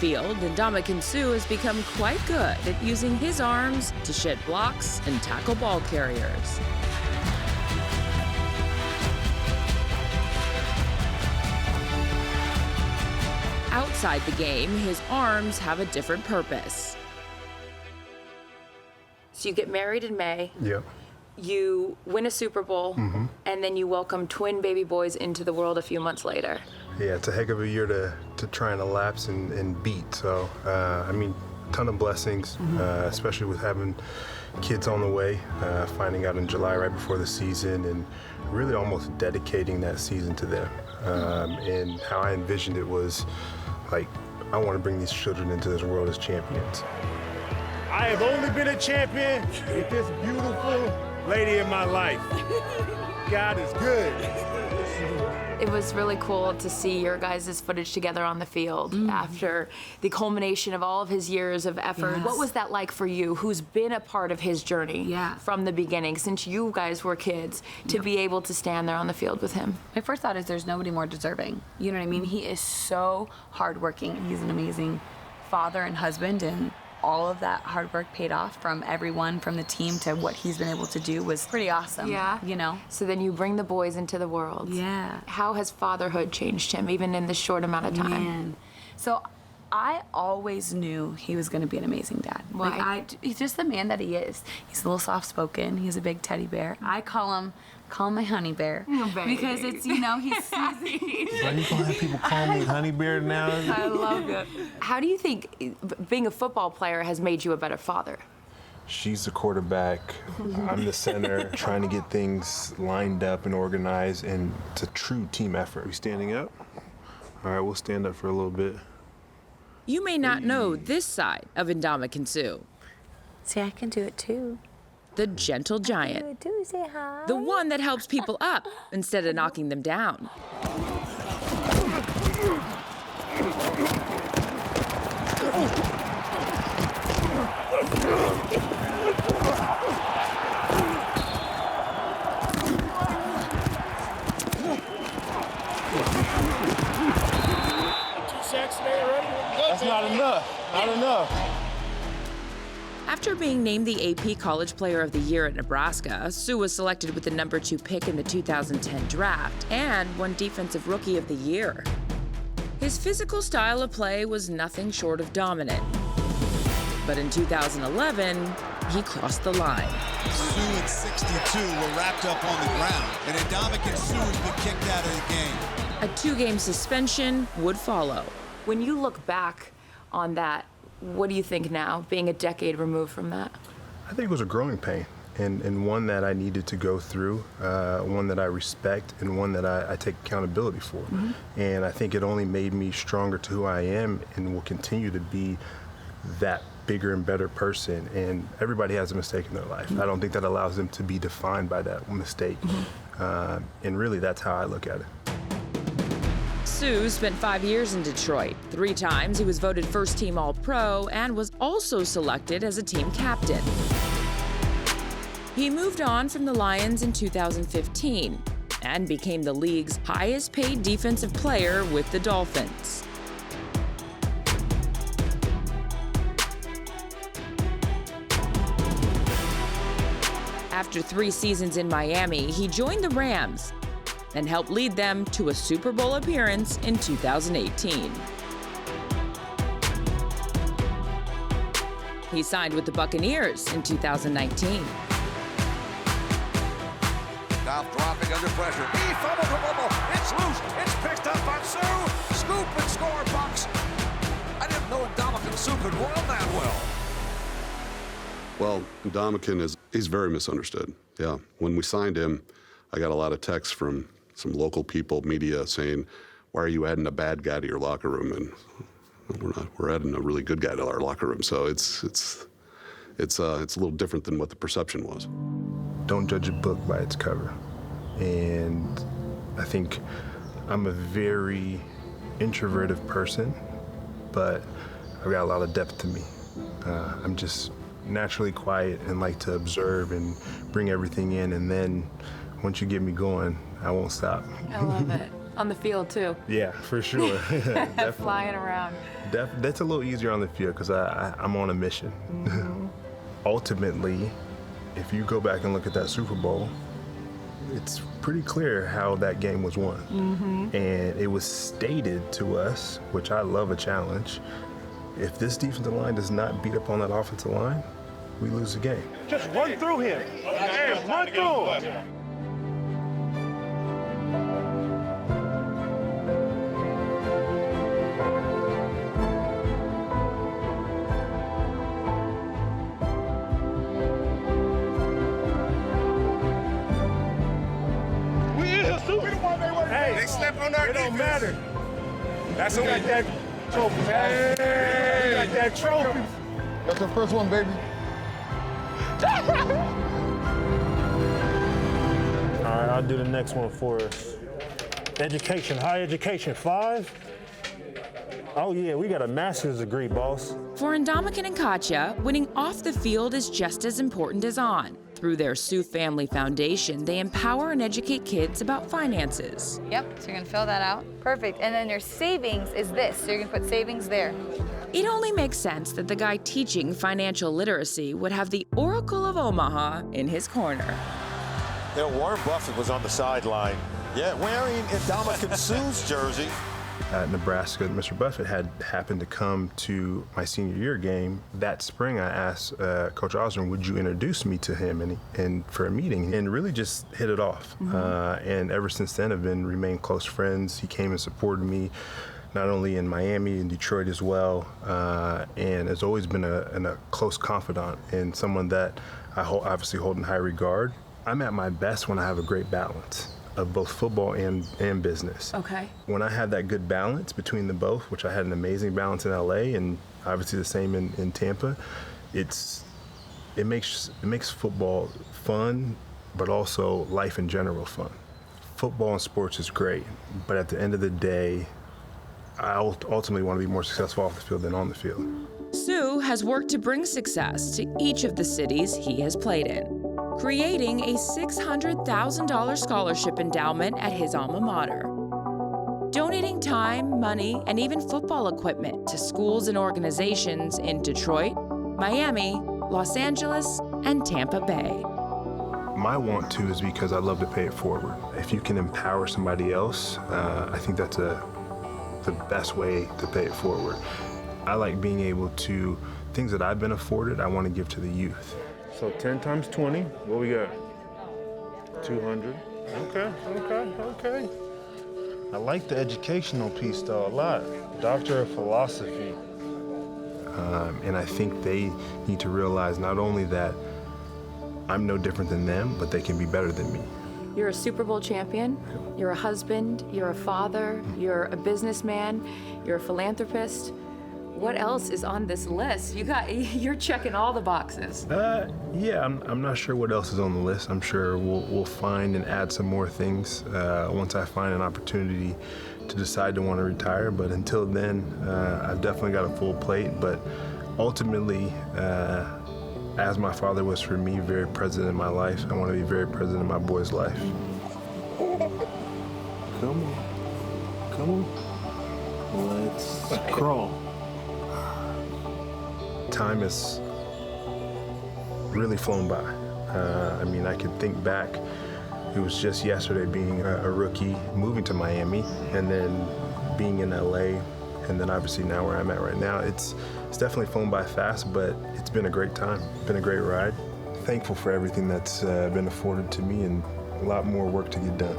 field, Ndamukong has become quite good at using his arms to shed blocks and tackle ball carriers. Outside the game, his arms have a different purpose. So you get married in May. Yep. You win a Super Bowl, and then you welcome twin baby boys into the world a few months later. Yeah, it's a heck of a year to try and elapse and beat. So, I mean, ton of blessings, especially with having kids on the way, finding out in July right before the season, and really almost dedicating that season to them. And how I envisioned it was, like, I want to bring these children into this world as champions. I have only been a champion with this beautiful lady in my life. God is good. It was really cool to see your guys' footage together on the field after the culmination of all of his years of effort. Yes. What was that like for you, who's been a part of his journey from the beginning, since you guys were kids, to be able to stand there on the field with him? My first thought is there's nobody more deserving. You know what I mean? He is so hardworking. He's an amazing father and husband, and all of that hard work paid off from everyone, from the team to what he's been able to do was pretty awesome. Yeah. You know? So then you bring the boys into the world. Yeah. How has fatherhood changed him, even in this short amount of time? Man. So I always knew he was going to be an amazing dad. Why? Like he's just the man that he is. He's a little soft-spoken. He's a big teddy bear. I call him my honey bear. Because it's, you know, he's Are you gonna have people call me honey bear now? I love it. How do you think being a football player has made you a better father? She's the quarterback, I'm the center, trying to get things lined up and organized, and it's a true team effort. We standing up? All right, we'll stand up for a little bit. You may not know this side of Ndamukong, See, I can do it too. the gentle giant, Do say hi. the one that helps people up instead of knocking them down. That's not enough. Not enough. After being named the AP College Player of the Year at Nebraska, Sue was selected with the number 2 pick in the 2010 draft and won Defensive Rookie of the Year. His physical style of play was nothing short of dominant. But in 2011, he crossed the line. Sue at 62 were wrapped up on the ground, and Ndamukong Sue has been kicked out of the game. A 2-game suspension would follow. When you look back on that, what do you think now, being a decade removed from that? I think it was a growing pain, and one that I needed to go through, one that I respect, and one that I take accountability for. And I think it only made me stronger to who I am and will continue to be that bigger and better person. And everybody has a mistake in their life. I don't think that allows them to be defined by that mistake. And really, that's how I look at it. Sue spent 5 years in Detroit. 3 times he was voted first-team All-Pro and was also selected as a team captain. He moved on from the Lions in 2015 and became the league's highest-paid defensive player with the Dolphins. After 3 seasons in Miami, he joined the Rams and helped lead them to a Super Bowl appearance in 2018. He signed with the Buccaneers in 2019. Goff dropping under pressure. He fumbled the bubble. It's loose. It's picked up on Sue. Scoop and score, Bucks. I didn't know Ndamukong Sue could run that well. Well, Ndamukong he's very misunderstood. Yeah, when we signed him, I got a lot of texts from some local people, media, saying, "Why are you adding a bad guy to your locker room?" And we're not. We're adding a really good guy to our locker room. So it's a little different than what the perception was. Don't judge a book by its cover. And I think I'm a very introverted person, but I've got a lot of depth to me. I'm just naturally quiet and like to observe and bring everything in, and then once you get me going, I won't stop. I love it. On the field, too. Yeah, for sure. Definitely. Flying around. That's a little easier on the field because I'm on a mission. Mm-hmm. Ultimately, if you go back and look at that Super Bowl, it's pretty clear how that game was won. Mm-hmm. And it was stated to us, which I love a challenge, if this defensive line does not beat up on that offensive line, we lose the game. Just run through him. Just run through him. Hey, They slept on our it don't defense. matter. That's We okay. got that trophy. Hey, we got that trophy. That's the first one, baby. All right, I'll do the next one for us. Education, higher education, 5. Oh yeah, we got a master's degree, boss. For Ndamukong and Katja, winning off the field is just as important as on. Through their Sioux Family Foundation, they empower and educate kids about finances. Yep, so you're gonna fill that out. Perfect, and then your savings is this, so you're gonna put savings there. It only makes sense that the guy teaching financial literacy would have the Oracle of Omaha in his corner. You know, Warren Buffett was on the sideline, wearing Ndamukong Suh's jersey. At Nebraska, Mr. Buffett had happened to come to my senior year game. That spring, I asked Coach Osborne, would you introduce me to him and for a meeting, and really just hit it off. And ever since then, have remained close friends. He came and supported me, not only in Miami, in Detroit as well, and has always been a close confidant and someone that I obviously hold in high regard. I'm at my best when I have a great balance of both football and business. Okay. When I had that good balance between the both, which I had an amazing balance in LA and obviously the same in Tampa, it makes football fun, but also life in general fun. Football and sports is great, but at the end of the day, I ultimately want to be more successful off the field than on the field. Sue has worked to bring success to each of the cities he has played in, creating a $600,000 scholarship endowment at his alma mater, donating time, money, and even football equipment to schools and organizations in Detroit, Miami, Los Angeles, and Tampa Bay. My want to is because I love to pay it forward. If you can empower somebody else, I think that's the best way to pay it forward. I like being able to, things that I've been afforded, I want to give to the youth. So 10 times 20, what we got? 200. Okay. I like the educational piece, though, a lot. Doctor of Philosophy. And I think they need to realize not only that I'm no different than them, but they can be better than me. You're a Super Bowl champion, you're a husband, you're a father, you're a businessman, you're a philanthropist. What else is on this list? You're checking all the boxes. Yeah, I'm not sure what else is on the list. I'm sure we'll find and add some more things once I find an opportunity to decide to want to retire. But until then, I've definitely got a full plate. But ultimately, as my father was for me, very present in my life, I want to be very present in my boy's life. Come on. Let's crawl. Time has really flown by. I mean, I can think back, it was just yesterday being a rookie, moving to Miami, and then being in LA, and then obviously now where I'm at right now. It's definitely flown by fast, but it's been a great time. It's been a great ride. Thankful for everything that's been afforded to me and a lot more work to get done.